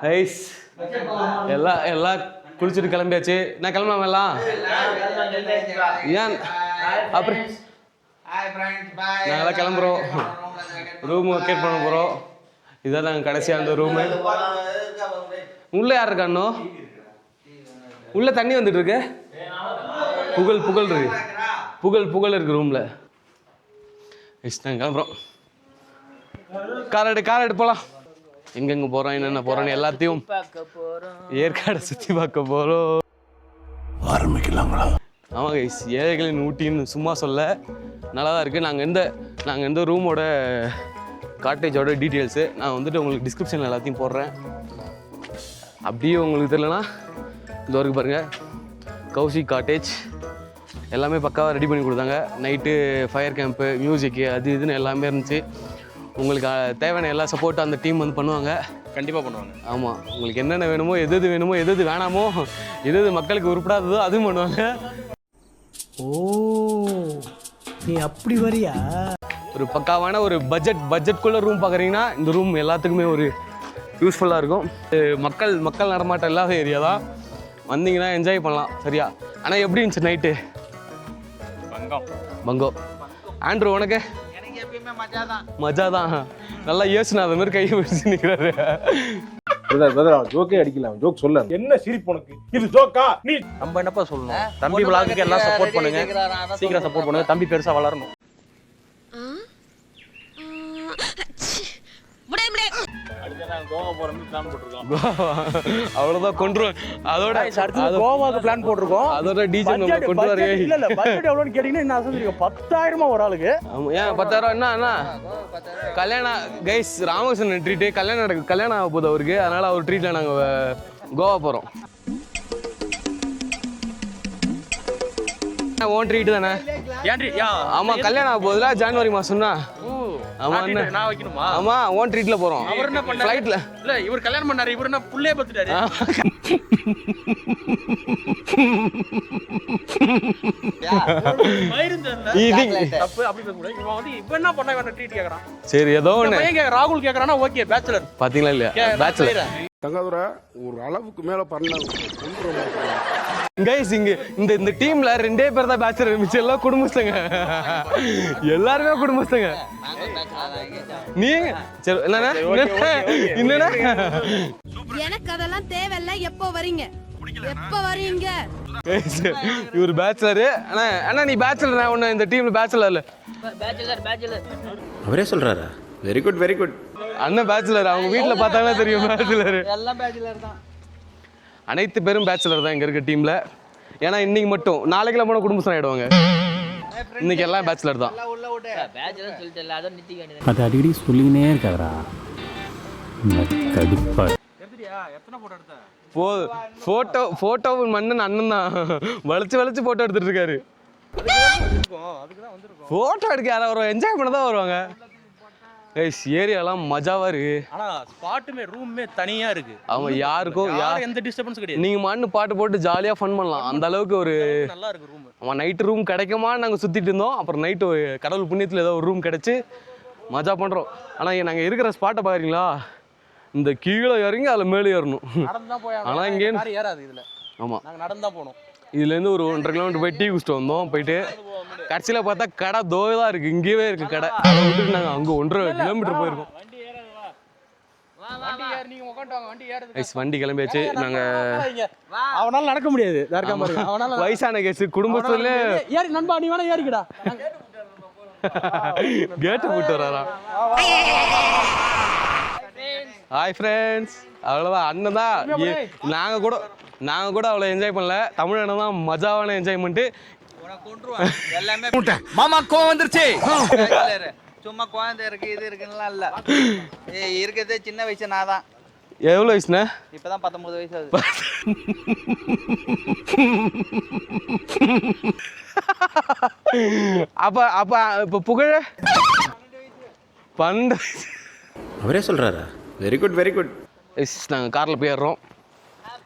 Ice எல்லாம் குளிச்சுட்டு கிளம்பியாச்சு. நான் கிளம்பலாம் எல்லாம் ஏன் அப்புறம் நாங்களாம் கிளம்புறோம். ரூம் ஒர்க்கேட் பண்ண போகிறோம். இதான் நாங்கள் கடைசியாக அந்த ரூமு. உள்ளே யார் இருக்கானோ? உள்ளே தண்ணி வந்துட்டு இருக்கு. புகழ் இருக்கு. புகழ் இருக்கு ரூமில். ஐஸ் நாங்கள் கிளம்புறோம். கார் எடு போகலாம். எங்கெங்கே போகிறோம் என்னென்ன போகிறோன்னு எல்லாத்தையும் ஏற்காடு சுற்றி பார்க்க போகிறோம். ஆரம்பிக்கலாங்களா? ஆமாம் கைஸ், ஏழைகளின் ஊட்டின்னு சும்மா சொல்ல நல்லா தான் இருக்குது. நாங்கள் எந்த ரூமோட காட்டேஜோட டீட்டெயில்ஸு நான் வந்துட்டு உங்களுக்கு டிஸ்கிரிப்ஷனில் எல்லாத்தையும் போடுறேன். அப்படியே உங்களுக்கு தெரியலனா இந்த வரைக்கும் பாருங்கள். கௌஷிக் காட்டேஜ் எல்லாமே பக்காவாக ரெடி பண்ணி கொடுத்தாங்க. நைட்டு ஃபயர் கேம்ப்பு, மியூசிக்கு, அது இதுன்னு எல்லாமே இருந்துச்சு. உங்களுக்கு தேவையான எல்லா சப்போர்ட்டும் அந்த டீம் வந்து பண்ணுவாங்க. கண்டிப்பாக பண்ணுவாங்க. ஆமாம், உங்களுக்கு என்னென்ன வேணுமோ, எது வேணுமோ, எது வேணாமோ, எது மக்களுக்கு உருப்படாததோ அதுவும் பண்ணுவாங்க. ஓ, நீ அப்படி வரியா? ஒரு பக்காவான ஒரு பட்ஜெட்குள்ளே ரூம் பார்க்குறீங்கன்னா இந்த ரூம் எல்லாத்துக்குமே ஒரு யூஸ்ஃபுல்லாக இருக்கும். மக்கள் நடமாட்டம் இல்லாத ஏரியா தான். வந்தீங்கன்னா என்ஜாய் பண்ணலாம். சரியா? ஆனால் எப்படி இருந்துச்சு நைட்டு? பங்கோ. ஆண்ட்ரூ உனக்கு? மஜா தான். நல்லா யோசனை அது மாதிரி கை பிடிச்சு நிற்கிறாரு. ஜோக்கே அடிக்கலாம். ஜோக் சொல்ல என்ன சிரிப்பு உனக்கு? இது ஜோக்கா? நீ நம்ம என்னப்பா சொல்லணும்? தம்பி விளாகுக்கு எல்லாம் சப்போர்ட் பண்ணுங்க, சீக்கிரம் சப்போர்ட் பண்ணுங்க. தம்பி பெருசா வளரணும். அவ்வளவுதான் கொண்டுருவோம். அதோட கோவாக்கு பிளான் போட்டிருக்கோம். அதோட டிஜே நம்ம கொண்டுவாரு. இல்ல பட்ஜெட் எவ்வளவுன்னு கேட்டீங்கன்னா என்ன ஆசை? 10,000 ஒரு ஆளுக்கு. ஏன் 10,000? என்ன கல்யாணம் கைஸ், ராமகிருஷ்ணன் ட்ரீட்டு கல்யாணம் ஆக போகுது அவருக்கு. அதனால அவர் ட்ரீட்ல நாங்கள் கோவா போகிறோம். ஓன் ட்ரீட் தானே? ஆமா, கல்யாணம் ஆக போகுதுல ஜனவரி மாசம்னா. ஆமா, நான் வைக்கணுமா? ஆமா, ஓன் ட்ரீட்ல போறோம். அவர் என்ன பண்ணாரு? ஃளைட்ல இல்ல, இவர் கல்யாணம் பண்ணாரு. இவர் என்ன புள்ளைய பத்துட்டாரு? தப்பு அப்படி பேச கூடாது. இவன் வந்து இவன் என்ன பண்ணா இவன் ட்ரீட் கேக்குறான். சரி, ஏதோ ஒண்ணு ராகுல் கேக்குறானா? ஓகே, பேச்சுலர் பாத்தீங்களா இல்லையா? பேச்சுலர் தங்காதுரை ஒரு அளவுக்கு மேல பண்ணாங்க. கைஸ், இந்த டீம்ல 2 பேர் தான் பேச்சுலர். மிச்சம் எல்லாம் குடும்பஸ்தங்க. எல்லாருமே குடும்பஸ்தங்க. நீங்க என்னன்னா எனக்கு அதெல்லாம் தேவையில்ல. எப்போ வரீங்க? இவர் பேச்சுலரு. அண்ணா நீ பேச்சுலர். நான் ஒண்ணு இந்த டீம்ல பேச்சுலர்ல. அவரே சொல்றாரா? Very good. அண்ணன் பேச்சுலர். அவங்க வீட்டுல பார்த்தாலே தெரியும் பேச்சுலர். எல்லாம் பேச்சுலர் தான். அனைத்து பேரும் பேச்சுலர் தான் இங்க இருக்க டீம்ல. ஏன்னா இன்னைக்கு மட்டும், நாளைக்குலாம் போன குடும்பம் ஆயிடுவாங்க. இன்னைக்கு எல்லாம் பேச்சுலர் தான். அது அடிக்கடி சொல்லினே இருக்காரா? கடுப்பா. போட்டோ மன்னன் அண்ணன் தான் வளைச்சு போட்டோ எடுத்துட்டு இருக்காரு. போட்டோ எடுக்க யாராவது வருவாங்க? என்ஜாய் பண்ண தான் வருவாங்க. ஏரியாலாம் மஜாவா இருக்கு. ஆனா ஸ்பாட்டுமே ரூம்மே தனியா இருக்கு. அவங்க யாருக்கும் எந்த டிஸ்டர்பன்ஸ் கிடையாது. நீங்க மண்ணு பாட்டு போட்டு ஜாலியா ஃபன் பண்ணலாம். அந்த அளவுக்கு ஒரு நல்லா இருக்கு ரூம். ஆமா, நைட்டு ரூம் கிடைக்குமா நாங்க சுத்திட்டு இருந்தோம். அப்புறம் நைட்டு கடவுள் புண்ணியத்துல ஏதோ ஒரு ரூம் கிடைச்சு மஜா பண்றோம். ஆனா நாங்க இருக்கிற ஸ்பாட்டை பாக்குறீங்களா? இந்த கீழே இறங்கி அதில் மேலே ஏறணும். ஆனா இங்கே ஏறாது இதுல. ஆமா, நாங்க நடந்து தான் போனோம். இதுலேருந்து ஒரு 1.5 கிலோமீட்டர் போய் டீ குடிச்சிட்டு வந்தோம். போயிட்டு கடைசியில் பார்த்தா கடை தோதான் இருக்குது. இங்கேயே இருக்குது கடை. அதை விட்டுட்டு நாங்கள் அங்கே 1.5 கிலோமீட்டர் போயிருக்கோம். வண்டி கிளம்பியாச்சு. நாங்கள் அவனால நடக்க முடியாது. வயசான கேஸ் குடும்பத்துல ஏறி நண்பா நீ வேணா ஏறிக்கடா. கேட்டு போட்டு வராரா? Hi friends. அவ்வளோதான், அண்ணன் தான். நாங்கள் கூட அவ்வளோ என்ஜாய் பண்ணல. தமிழ் அண்ணன் தான் மஜாவான என்ஜாய்மெண்ட்டு. மாமா கோவம் வந்துருச்சு. சும்மா குழந்தை இருக்கு இது இருக்குன்னுலாம் இல்ல. இருக்கிறதே சின்ன வயசு. நான் தான். எவ்வளோ வயசுண்ணே? இப்பதான் 19 வயசு ஆகுது. அப்ப புகழ 12. அவரே சொல்றாரா? Very good. நாங்கள் காரில் போயிடுறோம்.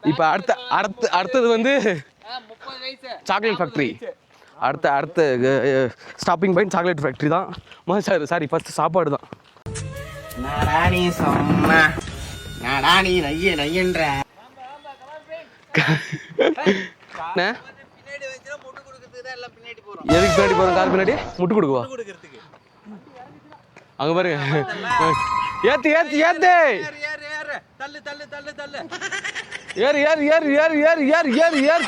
இப்போ அடுத்தது வந்து சாக்லேட் ஃபேக்ட்ரி. அடுத்த ஸ்டாப்பிங் பாயிண்ட் சாக்லேட் ஃபேக்ட்ரி தான். சாரி ஃபர்ஸ்ட் சாப்பாடு தான். நாடா நீ நையன்ற என்ன பின்னாடி வச்சுனா முட்டு கொடுக்கிறதுக்கு தான் எல்லாம் பின்னாடி போறோம். எதுக்கு பின்னாடி போகிறோம்? கார் பின்னாடி முட்டு கொடுக்குவா? கொடுக்கிறதுக்கு. அங்கே பாருங்க. ஏத்து ஏத்து ஏத்து ஏறு ஏறு ஏறு. தள்ளு தள்ளு தள்ளு தள்ளு. ஏறு ஏறு ஏறு ஏறு ஏறு ஏறு ஏறு ஏறு.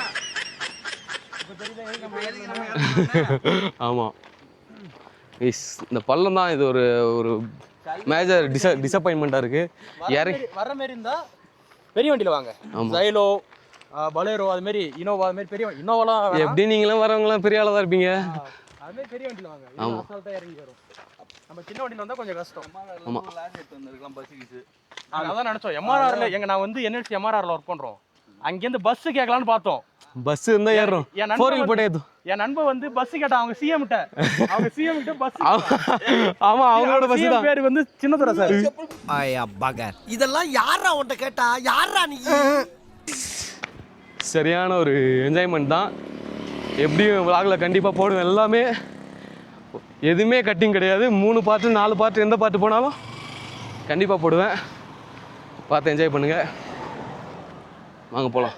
ஆமாம் இந்த பள்ளம் தான் இது ஒரு ஒரு மேஜர் டிசப்பாயின்மெண்ட்டாக இருக்குது. இறங்கி வர மாதிரி இருந்தா பெரிய வண்டியில வாங்க. ஜைலோ, பலேரோ, அது மாதிரி இனோவா, அது மாதிரி பெரிய இனோவாலாம் எப்படி நீங்களாம் வரவங்களாம் பெரிய ஆளாக தான் இருப்பீங்க. அது மாதிரி பெரிய வண்டியில வாங்க. ஆமா. அசால்ட்டா இறங்கி வரும். நம்ம சின்ன வண்டியில வந்தா கொஞ்சம் கஷ்டம். ஆமா. லாரி எடுத்து வந்திருக்கலாம் பஸ்ஸுக்கு. அதான் நினைச்சோம். எம்ஆர்ஆர்ல நான் வந்து NLC எம்ஆர்ஆர்ல ஒர்க் பண்றோம். அங்கேருந்து பஸ் கேட்கலான்னு பார்த்தோம். பஸ் இருந்தா ஏறுறோம். என் ஃபோர் வீல் போட்டே ஏற்றும். என் நண்பன் வந்து பஸ் கேட்டான். அவங்க சிஎம் கிட்ட பஸ். ஆமா அவங்களோட பஸ் தான். பேர் வந்து சின்னதுரை சார். ஐயா பகர் இதெல்லாம் யாரா உன்கிட்ட கேட்டா யாரா நீ? சரியான ஒரு என்ஜாய்மெண்ட் தான். எப்படியும் விளாகில் கண்டிப்பாக போடுவேன். எல்லாமே எதுவுமே கட்டிங் கிடையாது. 3 பார்ட்டு 4 பார்ட்டு எந்த பார்ட்டு போனாலும் கண்டிப்பாக போடுவேன். பார்த்து என்ஜாய் பண்ணுங்கள். வாங்க போகலாம்.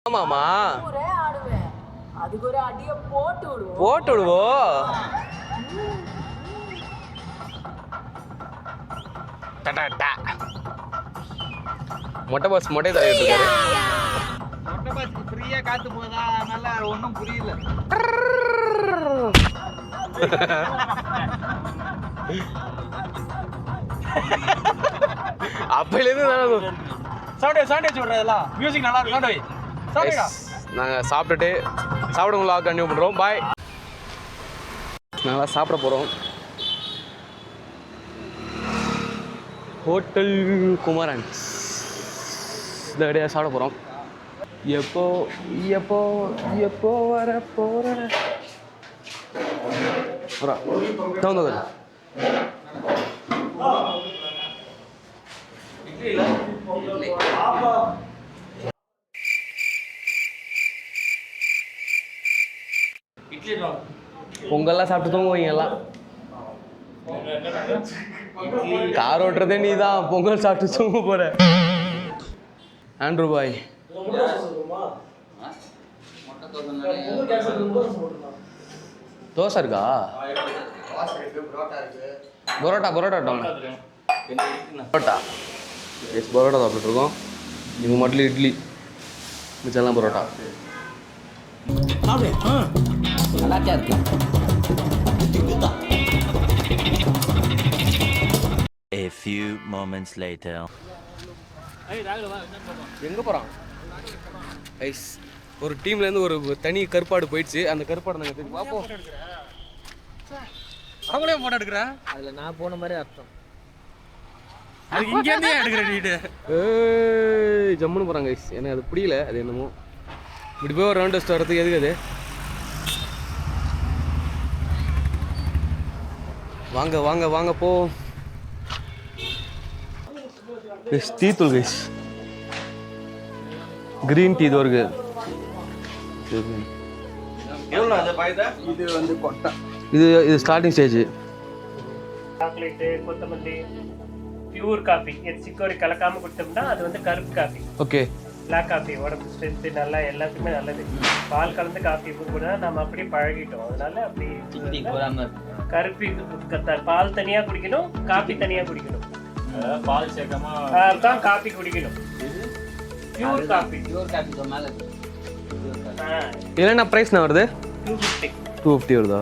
ஆமாம்மா அதுக்கு ஒரு அடிய போட்டு விடுவோம். போட்டு விடுவோம். மொட்டை பாஸ் மொட்டை தயாரிட்டு இருக்காரு. மொட்டை பஸ்க்கு ஃப்ரீயா காத்து போதா? நல்லா ஒன்றும் புரியல. அப்பையிலேருந்து சவுண்டே சொல்றதெல்லாம் மியூசிக் நல்லா இருக்கும். சவுண்டே நாங்கள் சாப்பிட்டுட்டு சாப்பிடுங்களா கண்டினியூ பண்ணுறோம். பாய். நாங்கள் சாப்பிட போகிறோம். ஹோட்டல் குமரன்ஸ் இந்த இடையே சாப்பிட போகிறோம். எப்போ எப்போ எப்போ வர போகிற தகுந்த பொங்கல்லாம் சாப்பிட்டு தூங்குவீங்க எல்லாம். கார் ஓட்டுறதே நீ தான். பொங்கல் சாப்பிட்டு தூங்க போற. ஆண்ட்ரூ பாய் தோசை இருக்கா? பரோட்டா பரோட்டா பரோட்டா எஸ் பரோட்டா சாப்பிட்டுருக்கோம். இது மட்டும் இட்லி, மிச்சம்லாம் பரோட்டா. நல்லா இருக்கு. A few moments later. எங்கே போகிறான்? ஐஸ் ஒரு டீம்லேருந்து ஒரு தனி கருப்பாடு போயிடுச்சு. அந்த கருப்பாடு நாங்கள் பார்ப்போம். அவங்களே போட்டோ எடுக்கிறேன். அதுல நான் போன மாதிரி அர்த்தம். அது இங்கேருந்தே எடுக்கிறேன். நீட்டு ஜம்முன்னு போகிறாங்க ஐஸ். எனக்கு அது பிடிக்கல. அது என்னமோ இப்படி போய் ஒரு ரவுண்ட் டெஸ்ட் வரதுக்கு எதுக்கு அது? வாங்க வாங்க வாங்க போ. டீ தூள் கைஸ். கிரீன் டீ இது வருது. இது வந்து கொட்டை. இது ஸ்டார்டிங் ஸ்டேஜ். சாக்லேட்டு, கொத்தமல்லி, பியூர் காஃபி. இது சிக்கோரி கலக்காம கொடுத்தோம்னா அது வந்து கருப்பு காஃபி. ஓகே. பிளாக் காஃபி உடம்பு ஸ்ட்ரென்த்து நல்லா எல்லாத்துக்குமே நல்லது. பால் கலந்து காஃபி கூட நம்ம அப்படியே பழகிட்டோம். அதனால அப்படி கருப்பி பால் தனியா குடிக்கணும், காஃபி தனியா குடிக்கணும். பால் சேர்க்காம தான் காஃபி குடிக்கணும். Pure coffee. பியூர் காஃபி சொன்னால என்ன ப்ரைஸ்ண்ணா வருது? 250. 250 வருதா?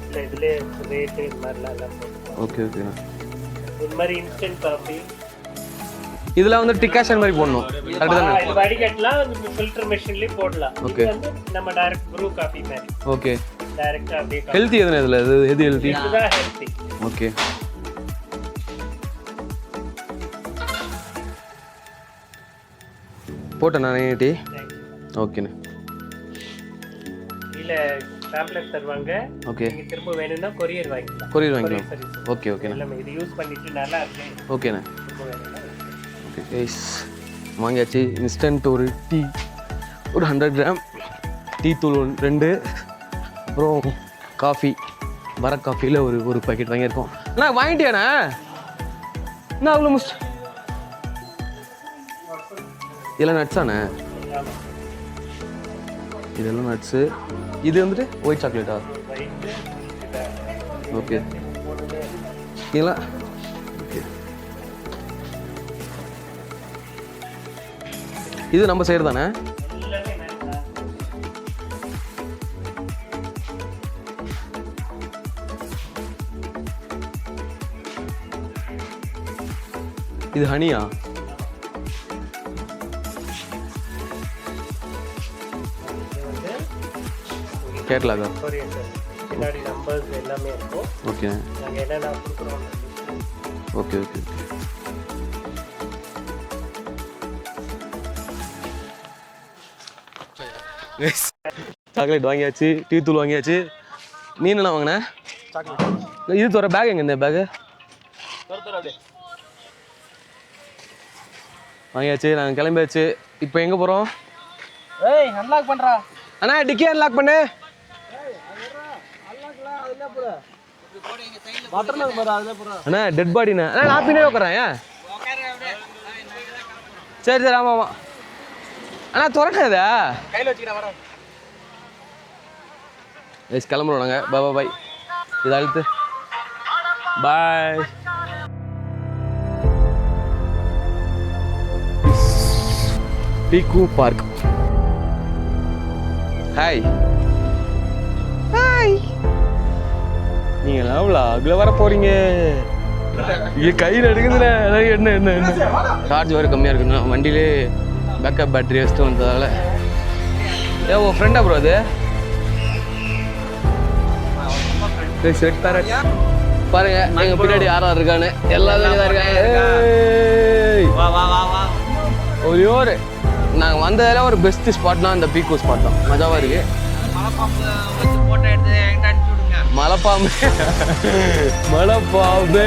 இல்லை இதுலேயே ரேட்டு இது மாதிரிலாம் எல்லாம் போட்டுருக்கோம். Okay okay. இது மாதிரி இன்ஸ்டன்ட் காஃபி. இதெல்லாம் வந்து டிகாஷன் மாதிரி போடணும். இது வடிகட்டலாம், ஃபில்டர் மெஷின்லயே போடலாம். ஓகே. இது வந்து நம்ம டைரக்ட் ப்ரூ காஃபி மாதிரி. ஓகே. டைரக்டா அப்படியே ஹெல்த்தி எதுனா இதில்? எது ஹெல்த்தி? இதுதான் ஹெல்த்தி. ஓகே. போட்டேன் நான் டீ. ஓகேண்ணே. இல்ல டேப்லெட் தருவாங்க. ஓகே. நீங்க திரும்ப வேணும்னா கொரியர் வாங்கிக்கலாம். கொரியர் வாங்கிக்கலாம். ஓகே ஓகேண்ணே. எல்லாமே இது யூஸ் பண்ணிட்டு நல்லா இருக்கு. ஓகேண்ணே. ஓகே கைஸ் வாங்கியாச்சு. இன்ஸ்டன்ட் ஒரு டீ ஒரு 100 கிராம், டீ தூள் 2, அப்புறம் காஃபி, வர காஃபியில் ஒரு பாக்கெட் வாங்கியிருக்கோம். அண்ணா வாங்கிட்டியாண்ணா? என்ன அவ்வளோ இதெல்லாம் நட்ஸாண்ணே? இதெல்லாம் நட்ஸு. இது வந்துட்டு ஒயிட் சாக்லேட்டா? ஓகே. இதெல்லாம் ஓகே. இது நம்ம செய்கிறது தானே? இது ஹனியா? கேரளாக்கா? பின்னாடி நம்பர்ஸ் எல்லாமே இருக்கும். ஓகே நாங்கள் என்னென்ன கொடுக்குறோம். Okay okay okay. சாக்லேட் வாங்கியாச்சு, டீ தூள் வாங்கியாச்சு. நீ என்ன வாங்கின? இது தவிர பேக் எங்க? இந்த பேகு வாங்கியாச்சு, நாங்கள் கிளம்பியாச்சு. இப்போ எங்கே போகிறோம்? ஏய் அன்லாக் பண்ணுறா அண்ணா. டிக்கி அன்லாக் பண்ணு. அண்ணா டெட் பாடிண்ணா. அண்ணா நான் பின்னே உட்காரேன். ஏன்? சரி சரி ஆமாம் ஆமாம். அண்ணா திறக்காதா? கையில் வச்சுக்கிறேன் வரேன். எஸ் கிளம்புறோம் நாங்கள். பாய் பாய். இது அழுத்து. பாய். பீக்கு பார்க். Hi hi. நீங்களாம் விளாகில் வர போகிறீங்க. இங்கே கையில் எடுக்குதுண்ணே. என்ன என்ன என்ன சார்ஜ் வேறு கம்மியாக இருக்குண்ணா. வண்டியிலே பேக்கப் பேட்டரி வச்சுட்டு வந்ததால். ஏன் உன் ஃப்ரெண்டா ப்ரோ அது? செட் பாருங்க எங்கள் பின்னாடி யாராவது இருக்கான்னு. எல்லாரும் தான் இருக்காங்க. ஒரு நாங்கள் வந்ததில் ஒரு பெஸ்ட் ஸ்பாட்னா இந்த பீக்கோ ஸ்பாட் தான். மஜாவாக இருக்குது. போட்டோ எடுத்து என்கிட்ட அனுப்பிச்சு விடுங்க. மலைப்பாம்பு மலைப்பாம்பு